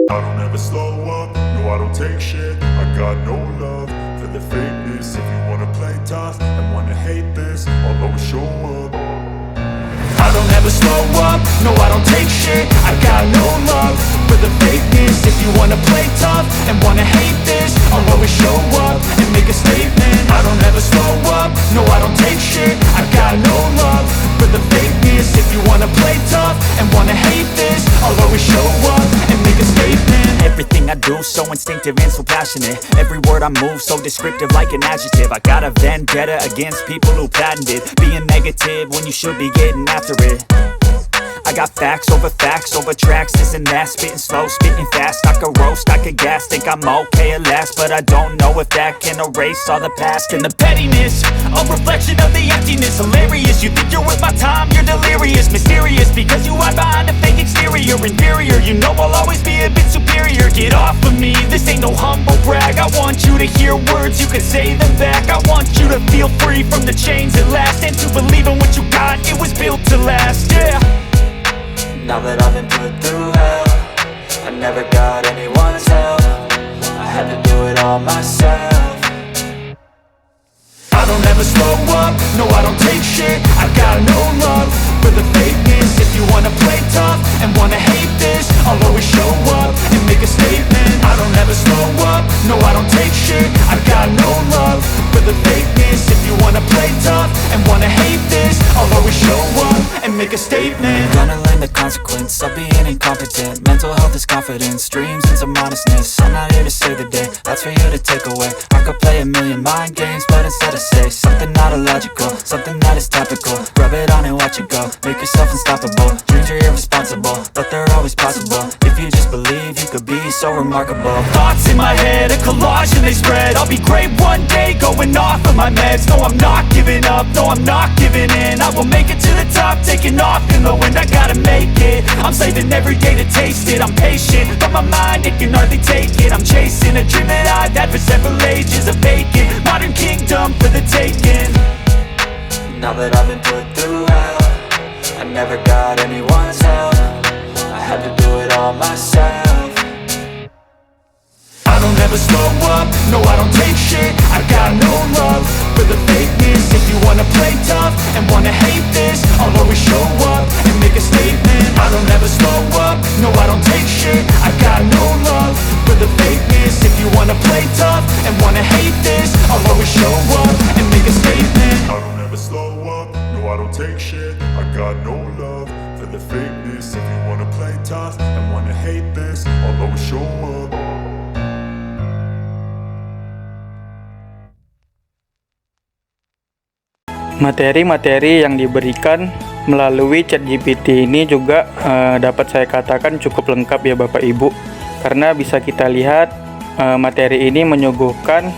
I don't ever slow up, no I don't take shit. I got no love for the fakeness. If you wanna play tough and wanna hate this, I'll always show up. I don't ever slow up, no I don't take shit. I got no love for the fakeness. If you wanna play tough and wanna hate this, I'll always show up and make a statement. I don't ever slow up, no I don't take shit. I got no love for the fakeness. If you wanna play tough and wanna hate this, I'll always show up and make a statement. Everything I do so instinctive and so passionate. Every word I move so descriptive like an adjective. I got a vendetta against people who patented being negative when you should be getting after it. I got facts over tracks, this and that. Spitting slow, spitting fast. I could roast, I could gas. Think I'm okay at last, but I don't know if that can erase all the past. And the pettiness, a reflection of the emptiness. Hilarious, you think you're worth my time, you're delirious. Mysterious, because you hide behind a fake exterior. Inferior, you know I'll always be a bit superior. Get off of me, this ain't no humble brag. I want you to hear words, you can say them back. I want you to feel free from the chains at last, and to believe in what you got, it was built to last, yeah. Now that I've been put through hell, I never got anyone's help. I had to do it all myself. I don't ever slow up, no I don't take shit. I got no love for the fakeness. If you wanna play tough and wanna hate this, I'll always show up and make a statement. I don't ever slow up, no I don't take shit. I got no love for the fakeness. If you wanna play tough and wanna hate this, I'll always show up and make a statement. Gonna learn the consequence of being incompetent. Mental health is confidence, dreams and some modestness. I'm not here to save the day, that's for you to take away. I could play a million mind games, but instead I say something not illogical, something that is topical. Rub it on and watch it go, make yourself unstoppable. Dreams are irresponsible, but they're always possible. If you just believe, you could be so remarkable. Thoughts in my head, a collage and they spread. I'll be great one day, going off of my meds. No, I'm not giving up, no, I'm not giving in. I will make it to the top, taking off in the wind. I gotta make it, I'm saving every day to taste it. I'm patient, but my mind, it can hardly take it. I'm chasing a dream that I've had for several ages. A vacant, modern kingdom for the taking. Now that I've been put through hell, I never got anyone's help. I had to do it all myself. I don't ever slow up, no I don't take shit. I got no love for the fakeness. If you wanna play tough and wanna hate this, I'll always show up and make a statement. I don't ever slow up, no I don't take shit. I got no love for the fakeness. If you wanna play tough and wanna hate this, I'll always show up and make a statement. I don't ever slow up, no I don't take shit. I got no love for the fakeness. If you wanna play tough and wanna hate this, I'll always show up. Materi-materi yang diberikan melalui ChatGPT ini juga dapat saya katakan cukup lengkap ya Bapak Ibu, karena bisa kita lihat materi ini menyuguhkan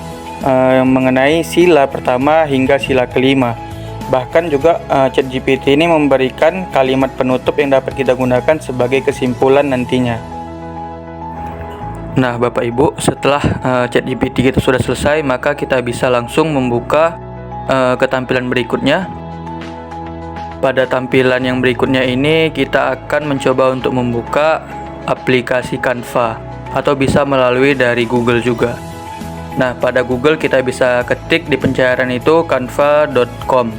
mengenai sila pertama hingga sila kelima. Bahkan juga ChatGPT ini memberikan kalimat penutup yang dapat kita gunakan sebagai kesimpulan nantinya. Nah Bapak Ibu, setelah ChatGPT kita sudah selesai, maka kita bisa langsung membuka ketampilan berikutnya. Pada tampilan yang berikutnya ini kita akan mencoba untuk membuka aplikasi Canva, atau bisa melalui dari Google juga. Nah pada Google kita bisa ketik di pencarian itu canva.com.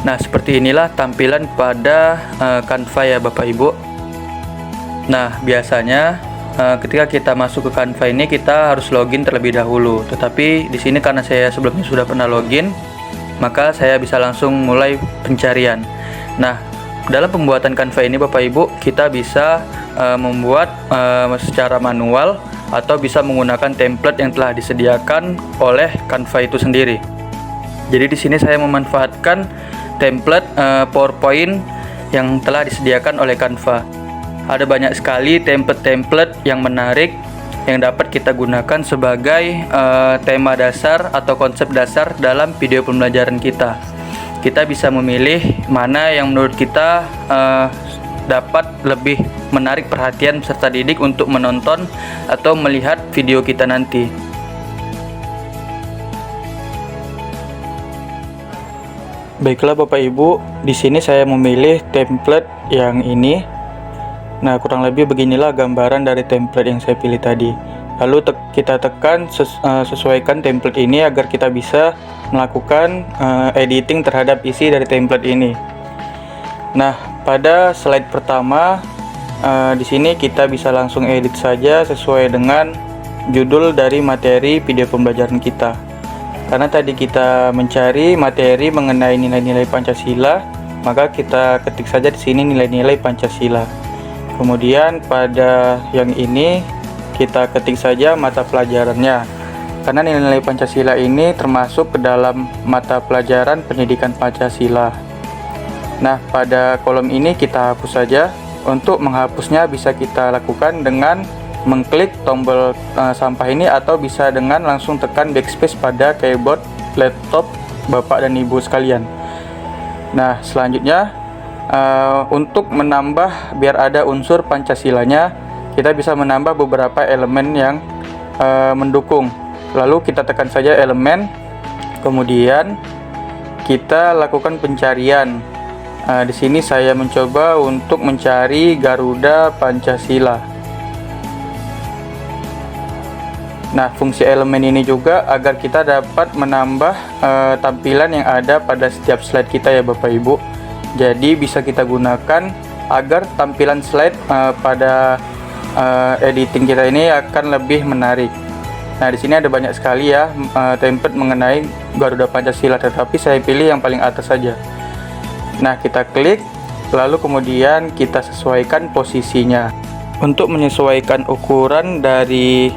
Nah seperti inilah tampilan pada Canva ya Bapak Ibu. Nah biasanya ketika kita masuk ke Canva ini kita harus login terlebih dahulu. Tetapi di sini karena saya sebelumnya sudah pernah login, maka saya bisa langsung mulai pencarian. Nah, dalam pembuatan Canva ini Bapak Ibu, kita bisa membuat secara manual atau bisa menggunakan template yang telah disediakan oleh Canva itu sendiri. Jadi di sini saya memanfaatkan template PowerPoint yang telah disediakan oleh Canva. Ada banyak sekali template-template yang menarik yang dapat kita gunakan sebagai tema dasar atau konsep dasar dalam video pembelajaran kita. Kita bisa memilih mana yang menurut kita dapat lebih menarik perhatian peserta didik untuk menonton atau melihat video kita nanti. Baiklah Bapak Ibu, di sini saya memilih template yang ini. Nah, kurang lebih beginilah gambaran dari template yang saya pilih tadi. Lalu kita tekan sesuaikan template ini agar kita bisa melakukan editing terhadap isi dari template ini. Nah, pada slide pertama di sini kita bisa langsung edit saja sesuai dengan judul dari materi video pembelajaran kita. Karena tadi kita mencari materi mengenai nilai-nilai Pancasila, maka kita ketik saja di sini nilai-nilai Pancasila. Kemudian pada yang ini kita ketik saja mata pelajarannya. Karena nilai-nilai Pancasila ini termasuk ke dalam mata pelajaran pendidikan Pancasila. Nah, pada kolom ini kita hapus saja. Untuk menghapusnya bisa kita lakukan dengan mengklik tombol sampah ini, atau bisa dengan langsung tekan backspace pada keyboard laptop Bapak dan Ibu sekalian. Nah, selanjutnya untuk menambah biar ada unsur Pancasilanya, kita bisa menambah beberapa elemen yang mendukung. Lalu kita tekan saja elemen, kemudian kita lakukan pencarian. Di sini saya mencoba untuk mencari Garuda Pancasila. Nah, fungsi elemen ini juga agar kita dapat menambah tampilan yang ada pada setiap slide kita ya Bapak Ibu. Jadi bisa kita gunakan agar tampilan slide pada editing kita ini akan lebih menarik. Nah, di sini ada banyak sekali ya template mengenai Garuda Pancasila, tetapi saya pilih yang paling atas saja. Nah, kita klik, lalu kemudian kita sesuaikan posisinya. Untuk menyesuaikan ukuran dari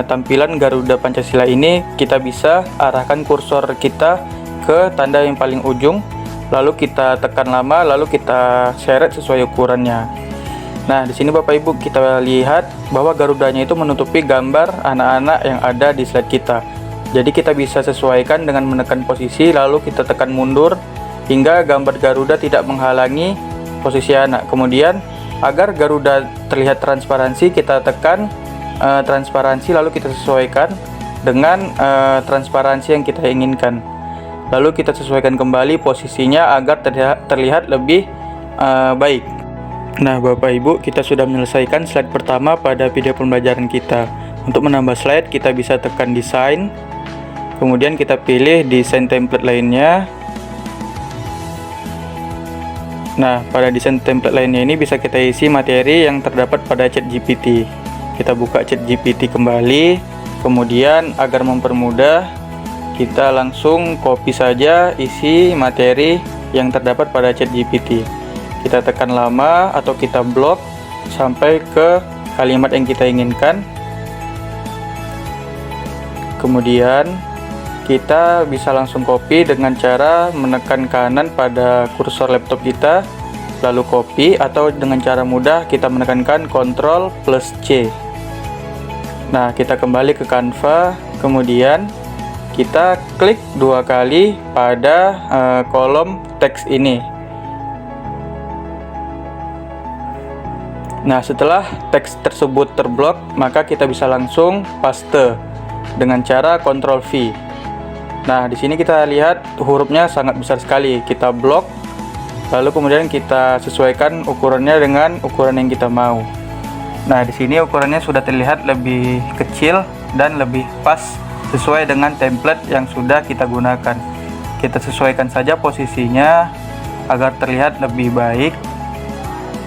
tampilan Garuda Pancasila ini, kita bisa arahkan kursor kita ke tanda yang paling ujung, lalu kita tekan lama, lalu kita seret sesuai ukurannya. Nah, di sini Bapak Ibu kita lihat bahwa Garudanya itu menutupi gambar anak-anak yang ada di slide kita. Jadi kita bisa sesuaikan dengan menekan posisi, lalu kita tekan mundur hingga gambar Garuda tidak menghalangi posisi anak. Kemudian agar Garuda terlihat transparansi, kita tekan transparansi, lalu kita sesuaikan dengan transparansi yang kita inginkan. Lalu kita sesuaikan kembali posisinya agar terlihat lebih baik. Nah, Bapak Ibu, kita sudah menyelesaikan slide pertama pada video pembelajaran kita. Untuk menambah slide, kita bisa tekan desain, kemudian kita pilih desain template lainnya. Nah, pada desain template lainnya ini bisa kita isi materi yang terdapat pada ChatGPT. Kita buka ChatGPT kembali, kemudian agar mempermudah, kita langsung copy saja isi materi yang terdapat pada ChatGPT. Kita tekan lama atau kita blok sampai ke kalimat yang kita inginkan. Kemudian kita bisa langsung copy dengan cara menekan kanan pada kursor laptop kita, lalu copy, atau dengan cara mudah kita menekankan Ctrl+C. Nah, kita kembali ke Canva, kemudian kita klik 2 kali pada kolom teks ini. Nah, setelah teks tersebut terblok, maka kita bisa langsung paste dengan cara Ctrl+V. Nah, di sini kita lihat hurufnya sangat besar sekali. Kita blok, lalu kemudian kita sesuaikan ukurannya dengan ukuran yang kita mau. Nah, di sini ukurannya sudah terlihat lebih kecil dan lebih pas sesuai dengan template yang sudah kita gunakan. Kita sesuaikan saja posisinya agar terlihat lebih baik.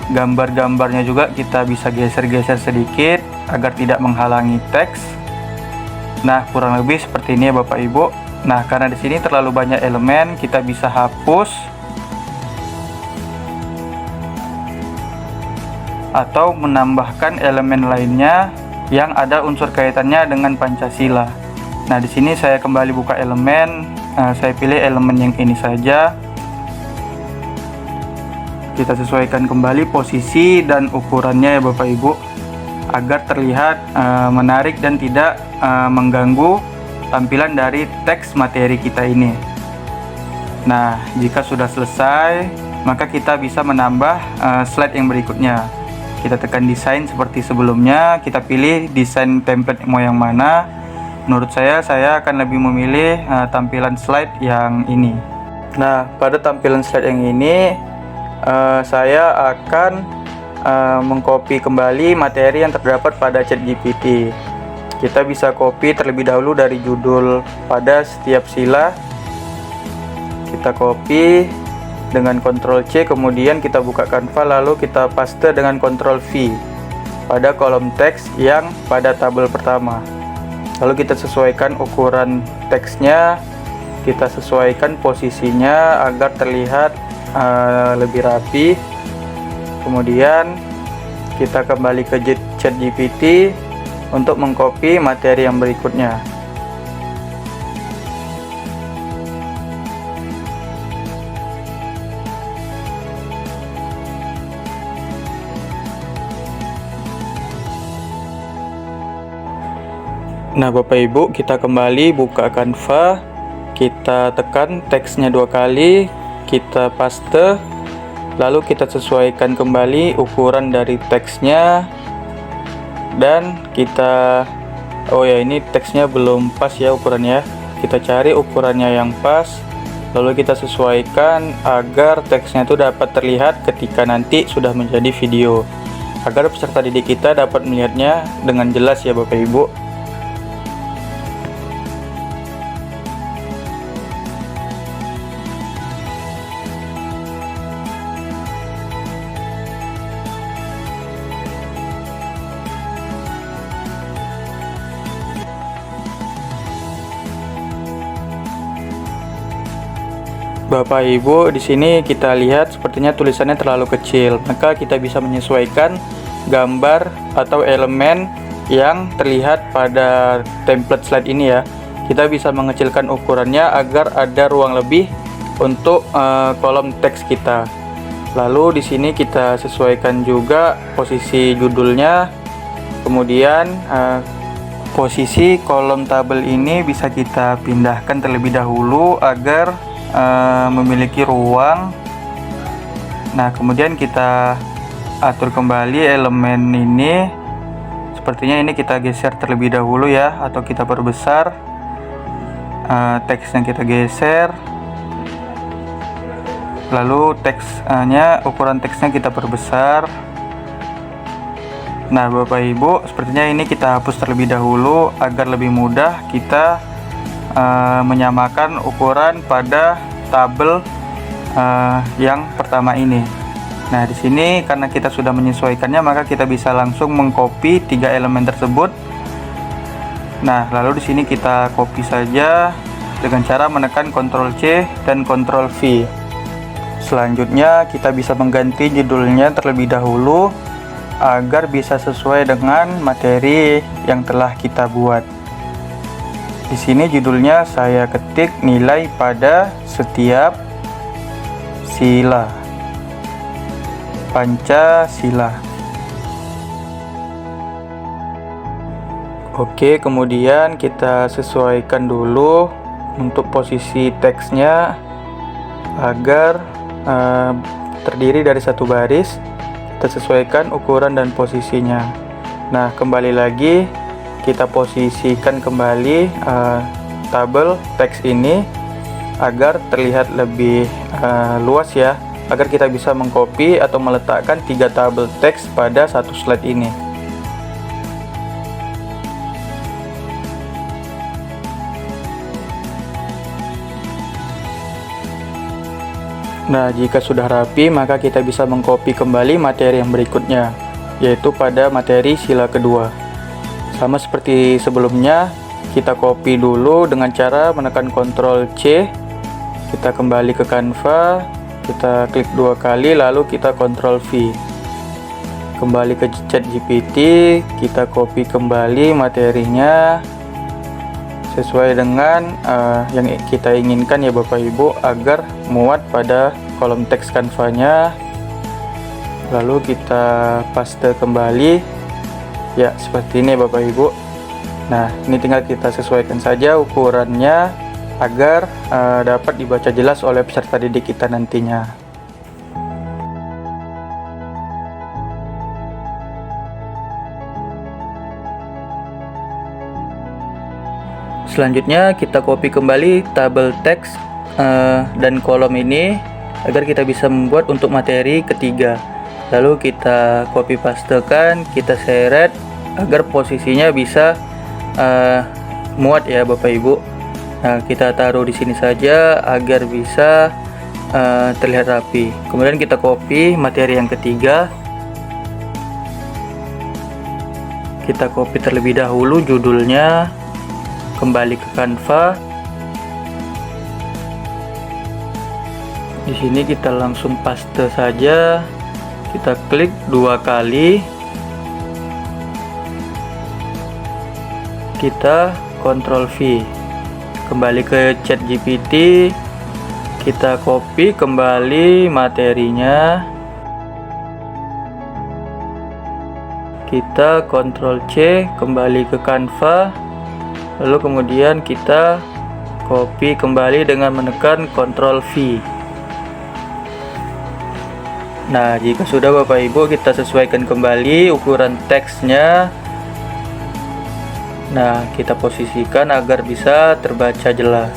Gambar-gambarnya juga kita bisa geser-geser sedikit agar tidak menghalangi teks. Nah, kurang lebih seperti ini ya Bapak Ibu. Nah, karena di sini terlalu banyak elemen, kita bisa hapus atau menambahkan elemen lainnya yang ada unsur kaitannya dengan Pancasila. Nah, di sini saya kembali buka elemen, saya pilih elemen yang ini saja. Kita sesuaikan kembali posisi dan ukurannya ya Bapak Ibu, agar terlihat menarik dan tidak mengganggu tampilan dari teks materi kita ini. Nah, jika sudah selesai, maka kita bisa menambah slide yang berikutnya. Kita tekan desain seperti sebelumnya, kita pilih desain template mau yang mana. Menurut saya akan lebih memilih tampilan slide yang ini. Nah, pada tampilan slide yang ini saya akan mengcopy kembali materi yang terdapat pada ChatGPT. Kita bisa copy terlebih dahulu dari judul pada setiap sila. Kita copy dengan Ctrl C, kemudian kita buka Canva, lalu kita paste dengan Ctrl V pada kolom teks yang pada tabel pertama. Lalu kita sesuaikan ukuran teksnya, kita sesuaikan posisinya agar terlihat lebih rapi. Kemudian kita kembali ke ChatGPT untuk mengcopy materi yang berikutnya. Nah, Bapak Ibu, kita kembali buka Canva, kita tekan teksnya 2 kali, kita paste, lalu kita sesuaikan kembali ukuran dari teksnya, dan kita ini teksnya belum pas ya ukurannya. Kita cari ukurannya yang pas, lalu kita sesuaikan agar teksnya itu dapat terlihat ketika nanti sudah menjadi video, agar peserta didik kita dapat melihatnya dengan jelas ya Bapak Ibu. Bapak Ibu, di sini kita lihat sepertinya tulisannya terlalu kecil, maka kita bisa menyesuaikan gambar atau elemen yang terlihat pada template slide ini ya. Kita bisa mengecilkan ukurannya agar ada ruang lebih untuk kolom teks kita. Lalu di sini kita sesuaikan juga posisi judulnya. Kemudian posisi kolom tabel ini bisa kita pindahkan terlebih dahulu agar memiliki ruang. Nah, kemudian kita atur kembali elemen ini. Sepertinya ini kita geser terlebih dahulu ya, atau kita perbesar. Teksnya kita geser, lalu ukuran teksnya kita perbesar. Nah, Bapak Ibu, sepertinya ini kita hapus terlebih dahulu agar lebih mudah kita menyamakan ukuran pada tabel yang pertama ini. Nah, di sini karena kita sudah menyesuaikannya, maka kita bisa langsung mengcopy 3 elemen tersebut. Nah, lalu di sini kita copy saja dengan cara menekan Ctrl C dan Ctrl V. Selanjutnya kita bisa mengganti judulnya terlebih dahulu agar bisa sesuai dengan materi yang telah kita buat. Di sini judulnya saya ketik nilai pada setiap sila, Pancasila. Oke, kemudian kita sesuaikan dulu untuk posisi teksnya agar terdiri dari satu baris. Kita sesuaikan ukuran dan posisinya. Nah, kembali lagi kita posisikan kembali tabel teks ini agar terlihat lebih luas ya, agar kita bisa mengcopy atau meletakkan 3 tabel teks pada satu slide ini. Nah, jika sudah rapi, maka kita bisa mengcopy kembali materi yang berikutnya, yaitu pada materi sila kedua. Sama seperti sebelumnya, kita copy dulu dengan cara menekan Ctrl C. Kita kembali ke Canva, kita klik 2 kali, lalu kita Ctrl V. Kembali ke ChatGPT, kita copy kembali materinya sesuai dengan yang kita inginkan ya Bapak Ibu, agar muat pada kolom teks Canva-nya. Lalu kita paste kembali. Ya, seperti ini Bapak Ibu. Nah, ini tinggal kita sesuaikan saja ukurannya agar dapat dibaca jelas oleh peserta didik kita nantinya. Selanjutnya kita copy kembali tabel teks dan kolom ini agar kita bisa membuat untuk materi ketiga. lalu kita copy pastekan, kita seret agar posisinya bisa muat ya Bapak Ibu. Nah, kita taruh di sini saja agar bisa terlihat rapi. Kemudian kita copy materi yang ketiga. Kita copy terlebih dahulu judulnya, kembali ke Canva. Di sini kita langsung paste saja. Kita klik 2 kali. Kita Ctrl V. Kembali ke ChatGPT. Kita copy kembali materinya. Kita Ctrl C, kembali ke Canva. Lalu kemudian kita copy kembali dengan menekan Ctrl V. Nah, jika sudah Bapak Ibu, kita sesuaikan kembali ukuran teksnya. Nah, kita posisikan agar bisa terbaca jelas.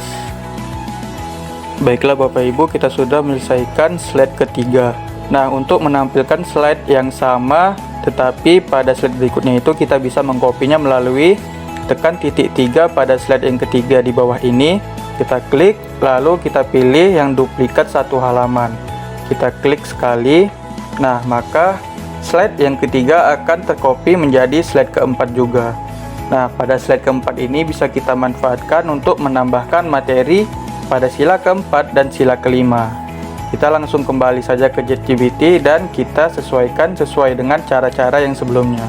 Baiklah Bapak Ibu, kita sudah menyelesaikan slide ketiga. Nah, untuk menampilkan slide yang sama tetapi pada slide berikutnya itu kita bisa mengkopinya melalui tekan titik 3 pada slide yang ketiga di bawah ini. Kita klik, lalu kita pilih yang duplikat satu halaman. Kita klik sekali. Nah, maka slide yang ketiga akan tercopy menjadi slide keempat juga. Nah, pada slide keempat ini bisa kita manfaatkan untuk menambahkan materi pada sila keempat dan sila kelima. Kita langsung kembali saja ke ChatGPT dan kita sesuaikan sesuai dengan cara-cara yang sebelumnya.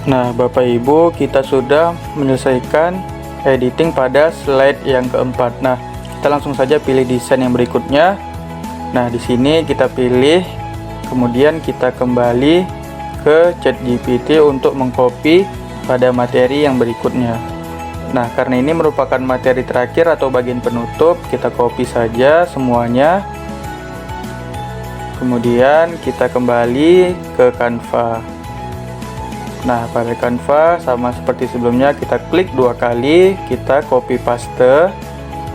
Nah, Bapak Ibu, kita sudah menyelesaikan editing pada slide yang keempat. Nah, kita langsung saja pilih desain yang berikutnya. Nah, di sini kita pilih, kemudian kita kembali ke ChatGPT untuk mengcopy pada materi yang berikutnya. Nah, karena ini merupakan materi terakhir atau bagian penutup, kita copy saja semuanya. Kemudian kita kembali ke Canva. Nah, pada Canva sama seperti sebelumnya, kita klik 2 kali, kita copy paste.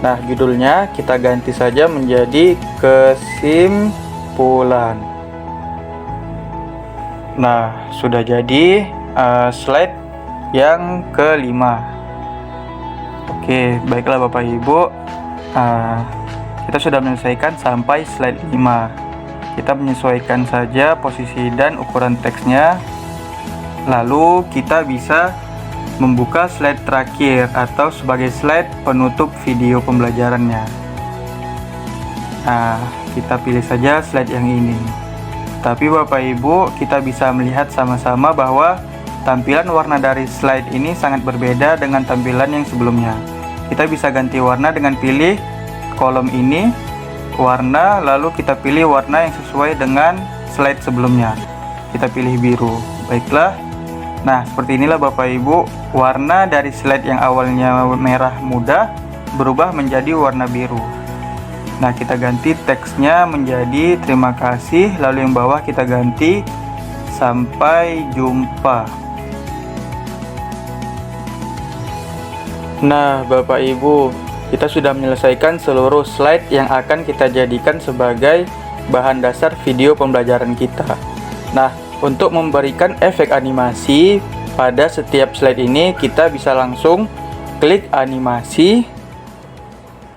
Nah, judulnya kita ganti saja menjadi kesimpulan. Nah, sudah jadi slide yang kelima. Oke, baiklah Bapak Ibu, kita sudah menyelesaikan sampai slide 5. Kita menyesuaikan saja posisi dan ukuran teksnya. Lalu kita bisa membuka slide terakhir atau sebagai slide penutup video pembelajarannya. Nah, kita pilih saja slide yang ini. Tapi Bapak Ibu, kita bisa melihat sama-sama bahwa tampilan warna dari slide ini sangat berbeda dengan tampilan yang sebelumnya. Kita bisa ganti warna dengan pilih kolom ini, warna, lalu kita pilih warna yang sesuai dengan slide sebelumnya. Kita pilih biru. Baiklah. Nah, seperti inilah Bapak Ibu, warna dari slide yang awalnya merah muda berubah menjadi warna biru. Nah, kita ganti teksnya menjadi terima kasih, lalu yang bawah kita ganti sampai jumpa. Nah, Bapak Ibu, kita sudah menyelesaikan seluruh slide yang akan kita jadikan sebagai bahan dasar video pembelajaran kita. Nah, untuk memberikan efek animasi pada setiap slide ini, kita bisa langsung klik animasi.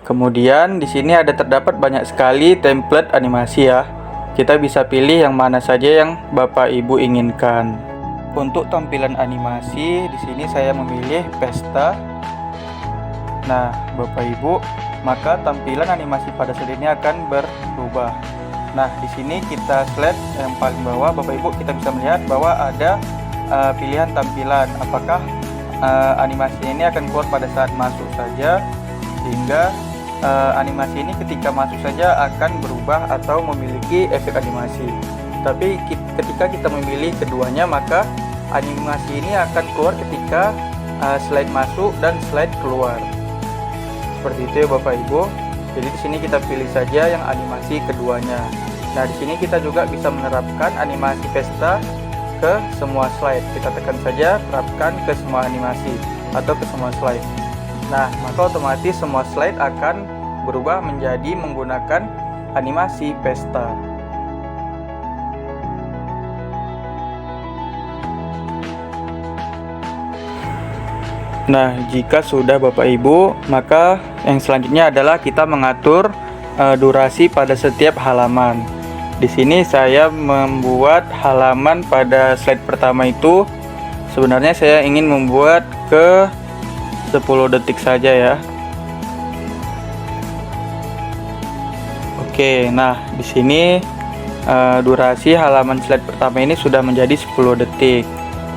Kemudian di sini terdapat banyak sekali template animasi ya. Kita bisa pilih yang mana saja yang Bapak Ibu inginkan. Untuk tampilan animasi, di sini saya memilih pesta. Nah, Bapak Ibu, maka tampilan animasi pada slide ini akan berubah. Nah, di sini kita slide yang paling bawah, Bapak Ibu, kita bisa melihat bahwa ada pilihan tampilan, apakah animasi ini akan keluar pada saat masuk saja, sehingga animasi ini ketika masuk saja akan berubah atau memiliki efek animasi. Tapi ketika kita memilih keduanya, maka animasi ini akan keluar ketika slide masuk dan slide keluar. Seperti itu ya Bapak Ibu. Jadi di sini kita pilih saja yang animasi keduanya. Nah, di sini kita juga bisa menerapkan animasi pesta ke semua slide. Kita tekan saja terapkan ke semua animasi atau ke semua slide. Nah, maka otomatis semua slide akan berubah menjadi menggunakan animasi pesta. Nah, jika sudah Bapak Ibu, maka yang selanjutnya adalah kita mengatur durasi pada setiap halaman. Di sini saya membuat halaman pada slide pertama itu, sebenarnya saya ingin membuat ke 10 detik saja ya. Oke, nah di sini durasi halaman slide pertama ini sudah menjadi 10 detik.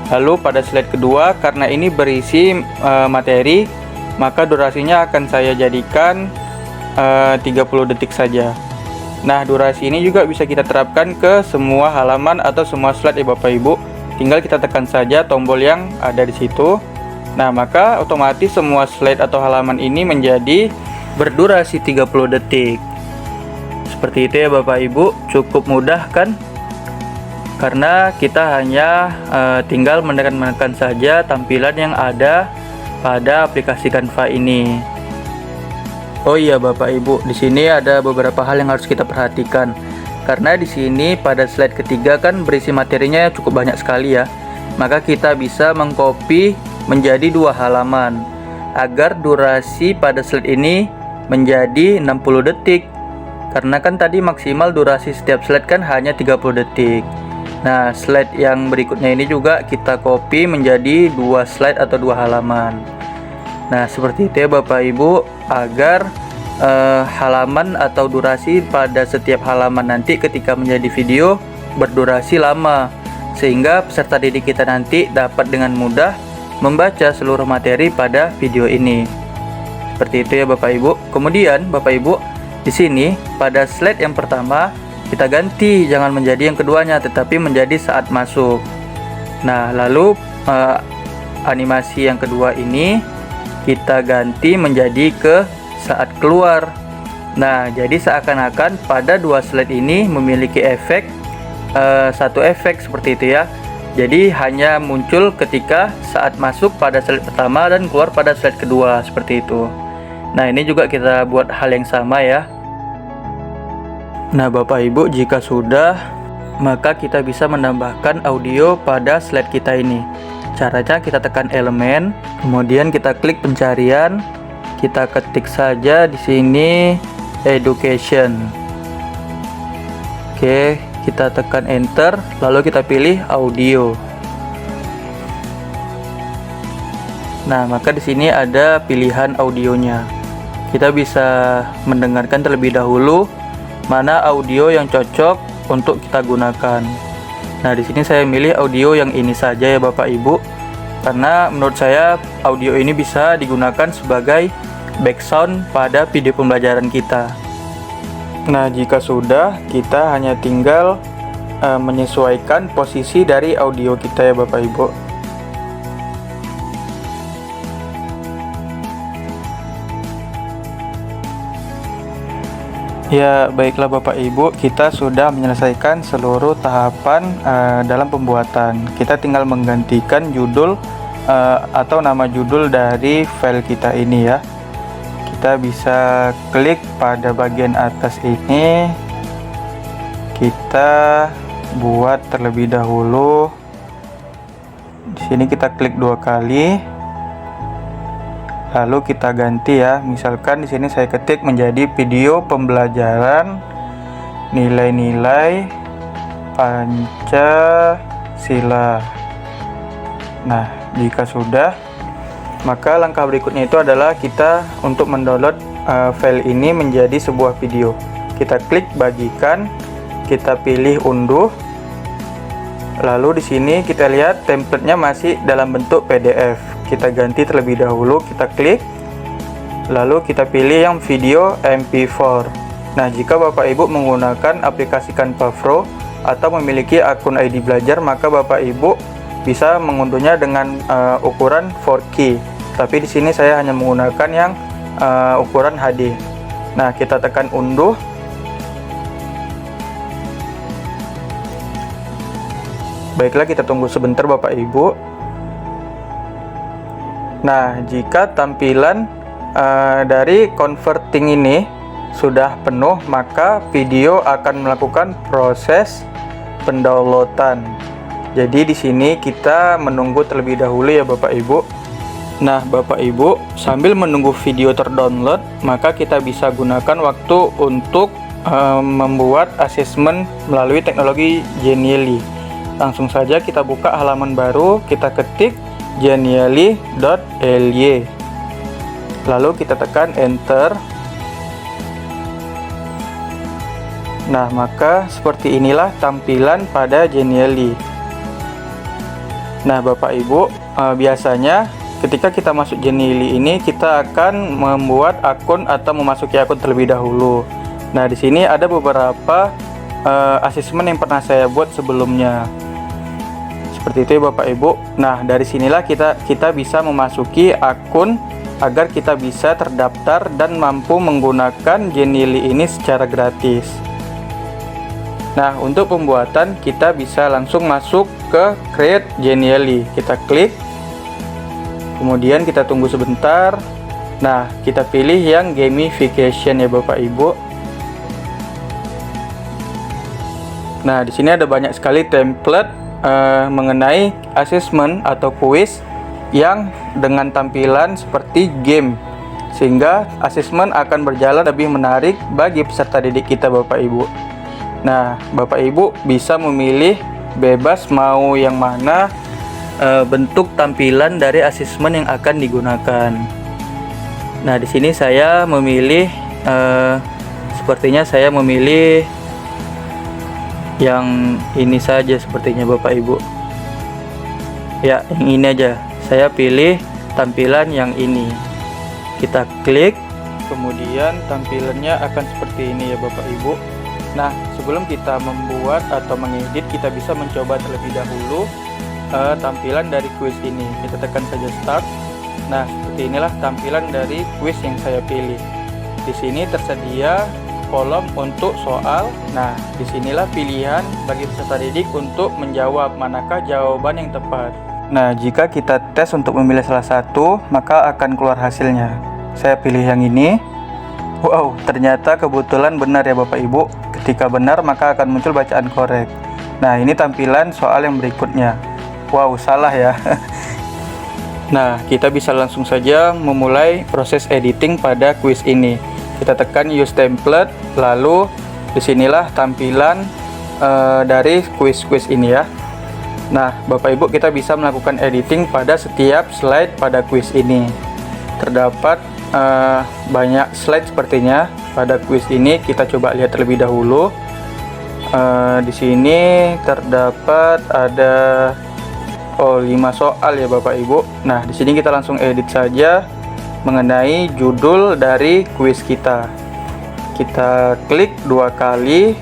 Lalu pada slide kedua, karena ini berisi materi, maka durasinya akan saya jadikan 30 detik saja. Nah, durasi ini juga bisa kita terapkan ke semua halaman atau semua slide ya Bapak Ibu. Tinggal kita tekan saja tombol yang ada di situ. Nah, maka otomatis semua slide atau halaman ini menjadi berdurasi 30 detik. Seperti itu ya Bapak Ibu, cukup mudah kan? Karena kita hanya tinggal menekan saja tampilan yang ada pada aplikasi Canva ini. Oh iya Bapak Ibu, di sini ada beberapa hal yang harus kita perhatikan. Karena di sini pada slide ketiga kan berisi materinya cukup banyak sekali ya. Maka kita bisa mengcopy menjadi 2 halaman agar durasi pada slide ini menjadi 60 detik. Karena kan tadi maksimal durasi setiap slide kan hanya 30 detik. Nah, slide yang berikutnya ini juga kita copy menjadi 2 slide atau 2 halaman. Nah, seperti itu ya Bapak Ibu, agar halaman atau durasi pada setiap halaman nanti ketika menjadi video berdurasi lama, sehingga peserta didik kita nanti dapat dengan mudah membaca seluruh materi pada video ini. Seperti itu ya Bapak Ibu. Kemudian Bapak Ibu, di sini pada slide yang pertama kita ganti, jangan menjadi yang keduanya, tetapi menjadi saat masuk. Nah, lalu animasi yang kedua ini kita ganti menjadi ke saat keluar. Nah, jadi seakan-akan pada 2 slide ini memiliki efek satu efek seperti itu ya. Jadi hanya muncul ketika saat masuk pada slide pertama dan keluar pada slide kedua, seperti itu. Nah, ini juga kita buat hal yang sama ya. Nah Bapak Ibu, jika sudah, maka kita bisa menambahkan audio pada slide kita ini. Caranya kita tekan elemen, kemudian kita klik pencarian, kita ketik saja di sini education. Oke, kita tekan enter, lalu kita pilih audio. Nah, maka di sini ada pilihan audionya. Kita bisa mendengarkan terlebih dahulu mana audio yang cocok untuk kita gunakan. Nah, di sini saya milih audio yang ini saja ya Bapak Ibu, karena menurut saya audio ini bisa digunakan sebagai background pada video pembelajaran kita. Nah, jika sudah, kita hanya tinggal menyesuaikan posisi dari audio kita ya Bapak Ibu. Ya, baiklah Bapak Ibu, kita sudah menyelesaikan seluruh tahapan dalam pembuatan. Kita tinggal menggantikan judul atau nama judul dari file kita ini ya. Kita bisa klik pada bagian atas ini. Kita buat terlebih dahulu. Di sini kita klik 2 kali. Lalu kita ganti ya, misalkan di sini saya ketik menjadi video pembelajaran nilai-nilai Pancasila. Nah, jika sudah, maka langkah berikutnya itu adalah kita untuk mendownload file ini menjadi sebuah video. Kita klik bagikan, kita pilih unduh. lalu di sini kita lihat template-nya masih dalam bentuk PDF. Kita ganti terlebih dahulu, kita klik, lalu kita pilih yang video MP4. Nah, jika Bapak Ibu menggunakan aplikasi Canva Pro atau memiliki akun ID Belajar, maka Bapak Ibu bisa mengunduhnya dengan ukuran 4K. Tapi di sini saya hanya menggunakan yang ukuran HD. Nah, kita tekan unduh. Baiklah, kita tunggu sebentar Bapak Ibu. Nah, jika tampilan dari converting ini sudah penuh, maka video akan melakukan proses pendownloadan. Jadi di sini kita menunggu terlebih dahulu ya Bapak Ibu. Nah, Bapak Ibu, sambil menunggu video terdownload, maka kita bisa gunakan waktu untuk membuat asesmen melalui teknologi Genially. Langsung saja kita buka halaman baru, kita ketik genially.ly, lalu kita tekan enter. Nah, maka seperti inilah tampilan pada Genially. Nah, Bapak Ibu, biasanya ketika kita masuk Genially ini, kita akan membuat akun atau memasuki akun terlebih dahulu. Nah, di sini ada beberapa asesmen yang pernah saya buat sebelumnya. Seperti itu ya Bapak Ibu. Nah, dari sinilah kita bisa memasuki akun agar kita bisa terdaftar dan mampu menggunakan Genially ini secara gratis. Nah, untuk pembuatan kita bisa langsung masuk ke Create Genially. Kita klik, kemudian kita tunggu sebentar. Nah, kita pilih yang gamification ya Bapak Ibu. Nah, di sini ada banyak sekali template mengenai assessment atau kuis yang dengan tampilan seperti game, sehingga assessment akan berjalan lebih menarik bagi peserta didik kita Bapak Ibu. Nah, Bapak Ibu bisa memilih bebas mau yang mana bentuk tampilan dari assessment yang akan digunakan. Nah, di sini saya memilih sepertinya saya memilih yang ini saja sepertinya Bapak Ibu. Ya, yang ini aja. Saya pilih tampilan yang ini. Kita klik, kemudian tampilannya akan seperti ini ya Bapak Ibu. Nah, sebelum kita membuat atau mengedit, kita bisa mencoba terlebih dahulu tampilan dari kuis ini. Kita tekan saja start. Nah, seperti inilah tampilan dari kuis yang saya pilih. Di sini tersedia kolom untuk soal. Nah, disinilah pilihan bagi peserta didik untuk menjawab manakah jawaban yang tepat. Nah, jika kita tes untuk memilih salah satu, maka akan keluar hasilnya. Saya pilih yang ini. Wow, ternyata kebetulan benar ya Bapak Ibu. Ketika benar, maka akan muncul bacaan korek. Nah, ini tampilan soal yang berikutnya. Wow, salah ya. Nah, kita bisa langsung saja memulai proses editing pada kuis ini. Kita tekan use template, lalu disinilah tampilan dari kuis-kuis ini ya. Nah, Bapak Ibu, kita bisa melakukan editing pada setiap slide pada kuis ini. Terdapat banyak slide sepertinya pada kuis ini. Kita coba lihat terlebih dahulu. Di sini terdapat ada 5 soal ya Bapak Ibu. Nah, di sini kita langsung edit saja mengenai judul dari kuis kita. Kita klik 2 kali.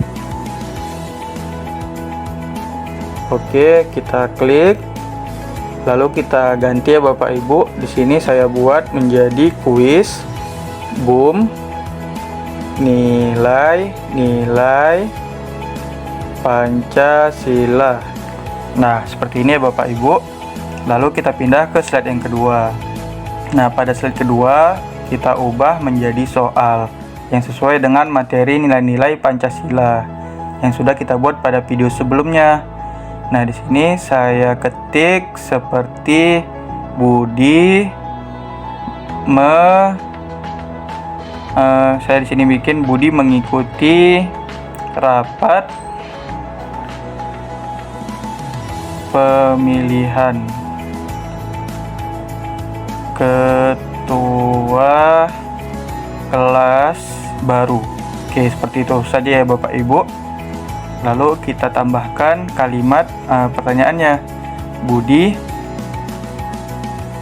Oke, kita klik. Lalu kita ganti ya Bapak Ibu. Di sini saya buat menjadi kuis boom nilai Pancasila. Nah, seperti ini ya Bapak Ibu. Lalu kita pindah ke slide yang kedua. Nah, pada slide kedua kita ubah menjadi soal yang sesuai dengan materi nilai-nilai Pancasila yang sudah kita buat pada video sebelumnya. Nah, di sini saya ketik seperti Budi saya di sini bikin Budi mengikuti rapat pemilihan ketua kelas baru. Oke, seperti itu saja ya Bapak Ibu. lalu kita tambahkan kalimat pertanyaannya. Budi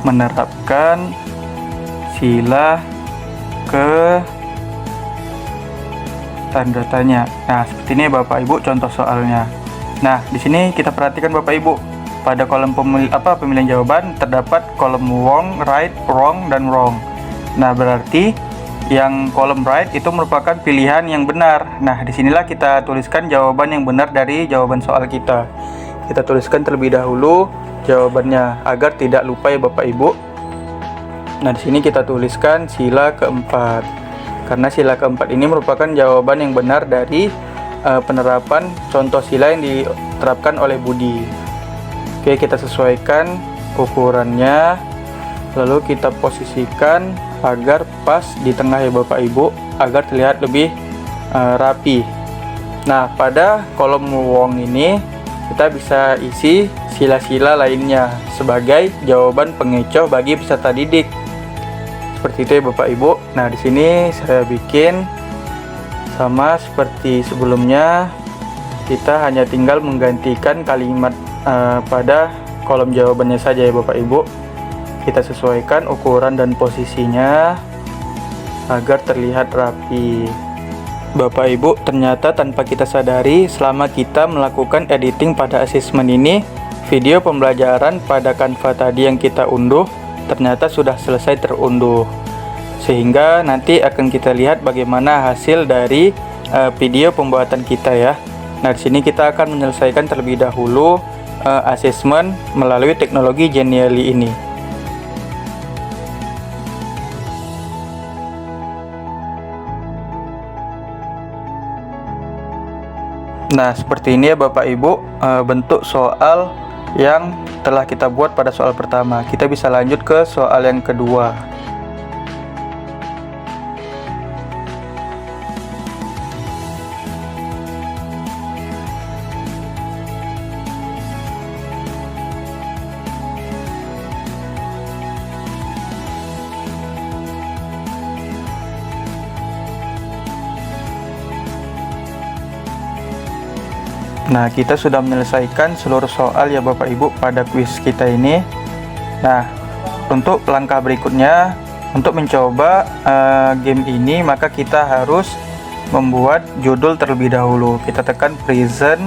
menerapkan sila ke tanda tanya. Nah, seperti ini Bapak Ibu contoh soalnya. Nah, di sini kita perhatikan Bapak Ibu, pada kolom pemilihan jawaban terdapat kolom wrong, right, wrong, dan wrong. Nah, berarti yang kolom right itu merupakan pilihan yang benar. Nah, disinilah kita tuliskan jawaban yang benar dari jawaban soal kita. Kita tuliskan terlebih dahulu jawabannya agar tidak lupa ya Bapak Ibu. Nah, di sini kita tuliskan sila keempat. Karena sila keempat ini merupakan jawaban yang benar dari penerapan contoh sila yang diterapkan oleh Budi. Oke, kita sesuaikan ukurannya, lalu kita posisikan agar pas di tengah ya Bapak Ibu, agar terlihat lebih rapi. Nah, pada kolom wrong ini kita bisa isi sila-sila lainnya sebagai jawaban pengecoh bagi peserta didik. Seperti itu ya Bapak Ibu. Nah, di sini saya bikin sama seperti sebelumnya. Kita hanya tinggal menggantikan kalimat pada kolom jawabannya saja ya Bapak Ibu. Kita sesuaikan ukuran dan posisinya agar terlihat rapi. Bapak Ibu, ternyata tanpa kita sadari, selama kita melakukan editing pada asesmen ini, video pembelajaran pada Canva tadi yang kita unduh ternyata sudah selesai terunduh. Sehingga nanti akan kita lihat bagaimana hasil dari video pembuatan kita ya. Nah, di sini kita akan menyelesaikan terlebih dahulu asesmen melalui teknologi Genially ini. Nah, seperti ini ya Bapak Ibu bentuk soal yang telah kita buat pada soal pertama. Kita bisa lanjut ke soal yang kedua. Nah, kita sudah menyelesaikan seluruh soal ya Bapak Ibu pada kuis kita ini. Nah, untuk langkah berikutnya, untuk mencoba game ini, maka kita harus membuat judul terlebih dahulu. Kita tekan present,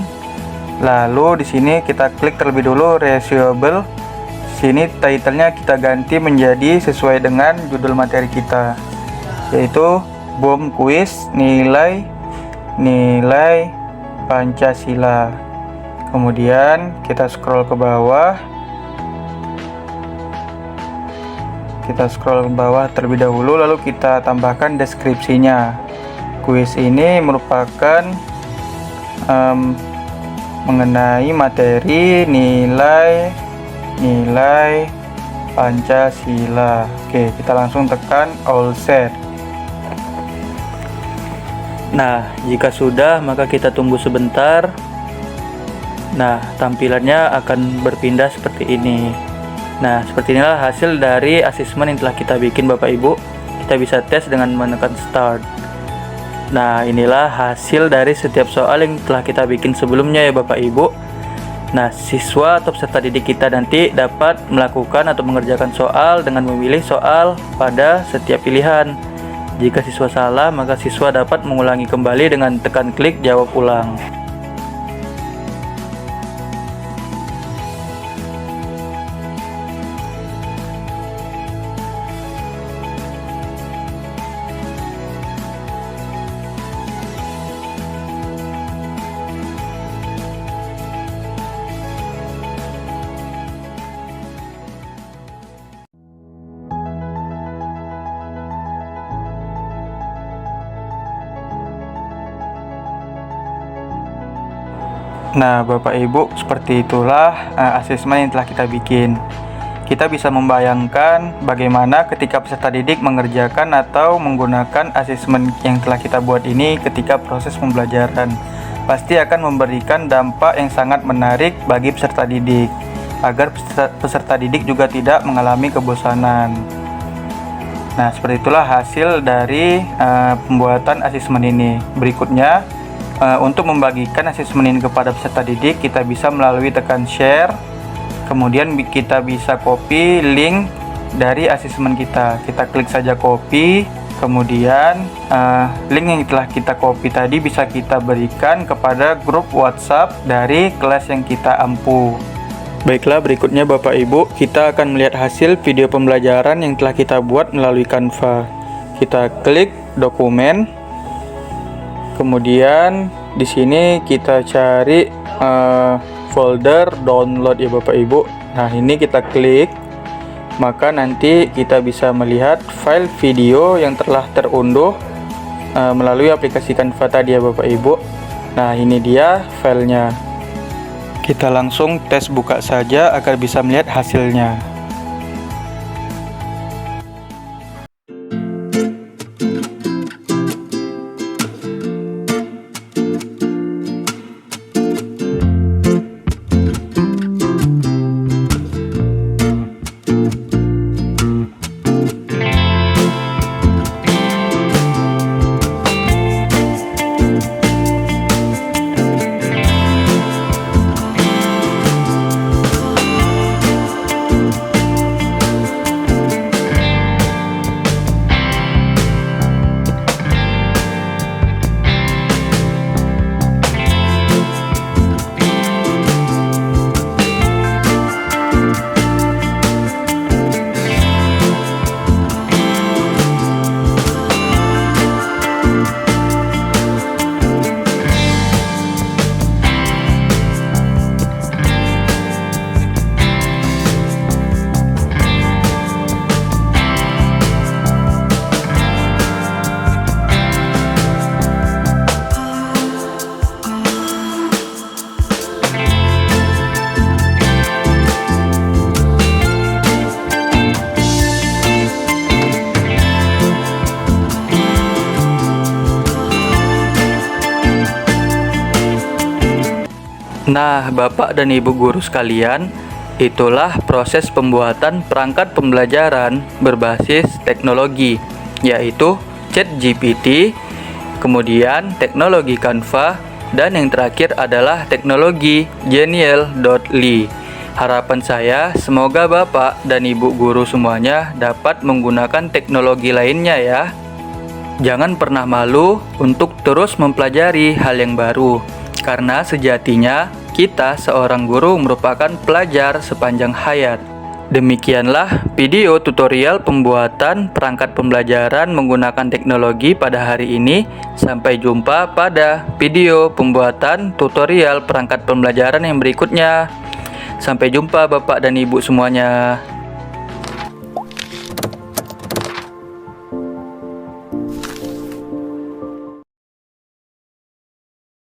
lalu di sini kita klik terlebih dulu reusable. Sini title-nya kita ganti menjadi sesuai dengan judul materi kita, yaitu bom kuis nilai Pancasila. Kemudian kita scroll ke bawah. Kita scroll ke bawah terlebih dahulu, lalu kita tambahkan deskripsinya. Kuis ini merupakan mengenai materi nilai Pancasila. Oke, kita langsung tekan all set. Nah, jika sudah, maka kita tunggu sebentar. Nah, tampilannya akan berpindah seperti ini. Nah, seperti inilah hasil dari asesmen yang telah kita bikin Bapak Ibu. Kita bisa tes dengan menekan start. Nah, inilah hasil dari setiap soal yang telah kita bikin sebelumnya ya Bapak Ibu. Nah, siswa atau peserta didik kita nanti dapat melakukan atau mengerjakan soal dengan memilih soal pada setiap pilihan. Jika siswa salah, maka siswa dapat mengulangi kembali dengan tekan klik jawab ulang. Nah, Bapak Ibu, seperti itulah asesmen yang telah kita bikin. Kita bisa membayangkan bagaimana ketika peserta didik mengerjakan atau menggunakan asesmen yang telah kita buat ini ketika proses pembelajaran. Pasti akan memberikan dampak yang sangat menarik bagi peserta didik, agar peserta didik juga tidak mengalami kebosanan. Nah, seperti itulah hasil dari pembuatan asesmen ini. Berikutnya, untuk membagikan asesmen ini kepada peserta didik, kita bisa melalui tekan share, kemudian kita bisa copy link dari asesmen kita. Kita klik saja copy, kemudian link yang telah kita copy tadi bisa kita berikan kepada grup WhatsApp dari kelas yang kita ampu. Baiklah, berikutnya Bapak Ibu, kita akan melihat hasil video pembelajaran yang telah kita buat melalui Canva. Kita klik dokumen, kemudian di sini kita cari folder download ya Bapak Ibu. Nah, ini kita klik, maka nanti kita bisa melihat file video yang telah terunduh melalui aplikasi Canva tadi ya Bapak Ibu. Nah, ini dia filenya. Kita langsung tes buka saja agar bisa melihat hasilnya. Nah, Bapak dan Ibu guru sekalian, itulah proses pembuatan perangkat pembelajaran berbasis teknologi, yaitu ChatGPT, kemudian teknologi Canva, dan yang terakhir adalah teknologi Genial.ly. Harapan saya, semoga Bapak dan Ibu guru semuanya dapat menggunakan teknologi lainnya ya. Jangan pernah malu untuk terus mempelajari hal yang baru. Karena sejatinya kita seorang guru merupakan pelajar sepanjang hayat. Demikianlah video tutorial pembuatan perangkat pembelajaran menggunakan teknologi pada hari ini. Sampai jumpa pada video pembuatan tutorial perangkat pembelajaran yang berikutnya. Sampai jumpa Bapak dan Ibu semuanya.